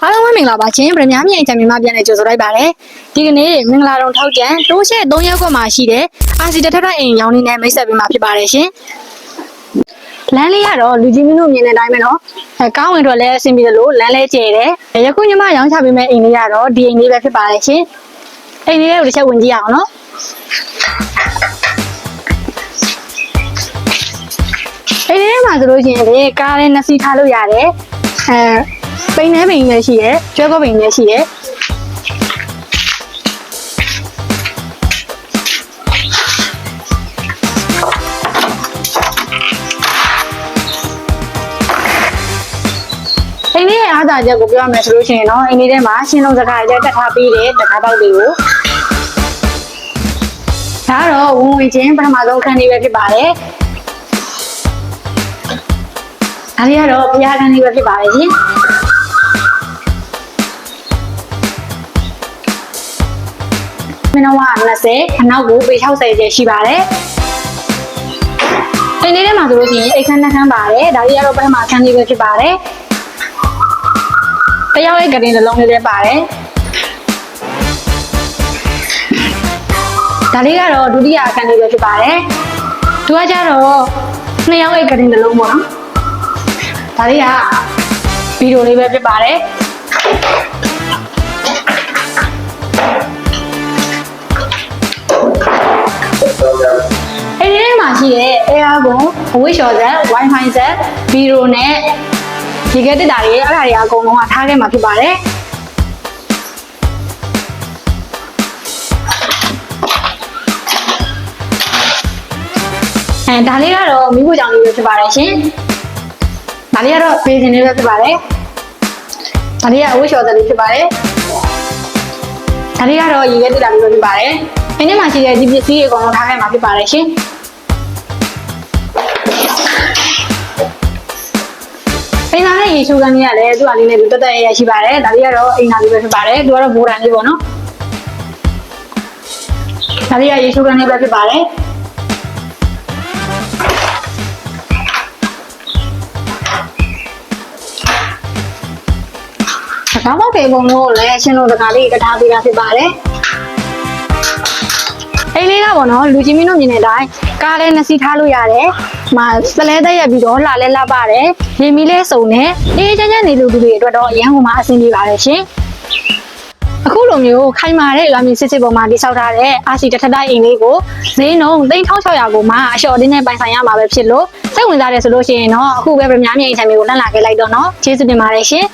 အားလုံးပဲမင်္ဂလာပါရှင်ဗရမ များမြန်ချမ်းမြန်မာပြန်နေကြိုဆိုလိုက်ပါတယ်ဒီကနေ့မင်္ဂလာတော်ထောက်ကြံတိုးရှဲ3ရက်ကွက်မှာရှိတဲ့အာစီတထထအိမ်ရောင်းနေနဲ့မိတ်ဆက်ပေးမှာဖြစ်ပါတယ်ရှင်လမ်းလေးကတော့လူကြီးမင်းတို့မြင်တဲ့အတိုင်းပဲเนาะကောင်းဝင်တော့လည်းအဆင်ပြေတယ်လို့လမ်းလဲကျဲတယ်ယခုညမရောင်းချပေးမယ့်အိမ်လေးကတော့ဒီအိမ်လေးပဲဖြစ်ပါတယ်ရှင်အိမ်လေးကိုတစ်ချက်ဝင်ကြည့်ရအောင်เนาะအိမ်လေးမှာဆိုလို့ရှိရင်လေကားလေးနှစ်စီးထားလို့ရတယ်ပိန်နေပိန်လည်းရှိတယ်ကျွဲကောပိန်လည်းရှိတယ်အိမ်လေးရဲ့အားသာချက်ကိုပြောရမယ်ဆိုလို့ရှိရင်တော့အိမ်လေးထဲမှာရှင်းလုံးစကားလည်းတက်ထားပြီးတယ်တကားပေါက်တွေကိုဒါတော့ဝင်ဝင်ချင်းပထမဆုံးအခန်းလေးပဲဖြစ်ပါတယ်ဒါလေးကတော့ဘုရားခန်းလေးပဲဖြစ်ပါတယ်ရှင်မင်းတို့က20အနောက်ကိုပေ60ကျရှိပါတယ်အိမ်လေးထဲမှာဆိုလို့ရှိရင်အိမ်ခန်းနှစ်ခန်းပါတယ်ဒါလေးကတော့ပထမခန်းလေးပဲဖြစ်ပါတယ်တယောက်ရဲ့ကတင်တစ်လုံးလေးလည်းပါတယ်ဒါလေးကတော့ဒုတိယအခန်းလေးပဲဖြစ်ပါတယ်သူကကြတော့နှစ်ယောက်ရဲ့ကတင်တစ်လုံးပေါ့နော်ဒါလေးကဗီဒီယိုလေးပဲဖြစ်ပါတယ်အဲ့ဒီထဲမှာရှိတဲ့ Aircon အဝိရှော်ဆက် Wi-Fi ဆက်ဗီဒီယိုနဲ့ဒီကတက်တာတွေအဲ့ဒါတွေအကုန်လုံးကထားခဲ့မှာဖြစ်ပါတယ်ဒါလေးကတော့မိဖို့ကြောင့်လေးပဲဖြစ်ပါတယ်ရှင်ဒါလေးကတော့ဖေးစင်လေးပဲဖြစ်ပါတယ်ဒါလေးကအဝိရှော်ဆက်လေးဖြစ်ပါတယ်ဒါလေးကတော့ရေခဲတက်တာလေးပဲဖြစ်ပါတယ်ဒီနေ့မှာရှိတဲ့ဒီပစ္စည်းတွေအကုန်လုံးထားခဲ့မှာဖြစ်ပါတယ်ရှင်အိမ်သားနဲ့ရေချိုးကန်းကြီးကလည်းသူ့အလေးနဲ့သူတက်တက်ရရှိပါတယ်ဒါလေးကတော့အိမ်သားလေးပဲဖြစ်ပါတယ်သူကတော့ဘိုးတန်လေးပေါ့နော်ဒါလေးကရေချိုးကန်းလေးပဲဖြစ်ပါတယ်ကောင်းပေါက်တွေပုံလို့လည်းရှင်းလို့တကားလေးကထားပေးတာဖြစ်ပါတယ်အိမ်လေးကပေါ့နော်လူကြီးမင်းတို့မြင်တဲ့အတိုင်းကားလည်းနှစ်စီးထားလို့ရတယ်စလဲသက်ရပြီးတော့လှလဲလှပါတယ်ရေမီလေးစုံနဲ့အေးချမ်းချမ်းနေလူတွေအတွက်တော့အရန်ကိုမှအဆင်ပြေပါတယ်ရှင်အခုလိုမျိုးခိုင်မာတဲ့ရွာမြေစစ်စစ်ပေါ်မှာတိစောက်ထားတဲ့အာစီတထထအိမ်လေးကိုဈေးနှုန်း3600ကိုမှအလျှော့တင်းနဲ့ပိုင်ဆိုင်ရမှာပဲဖြစ်လို့စိတ်ဝင်စားတယ်ဆိုလို့ရှိရင်တော့အခုပဲဗမာမြေအိမ်ချမ်းမျိုးကိုလန့်လာခဲ့လိုက်တော့နော်ကျေးဇူးတင်ပါတယ်ရှင်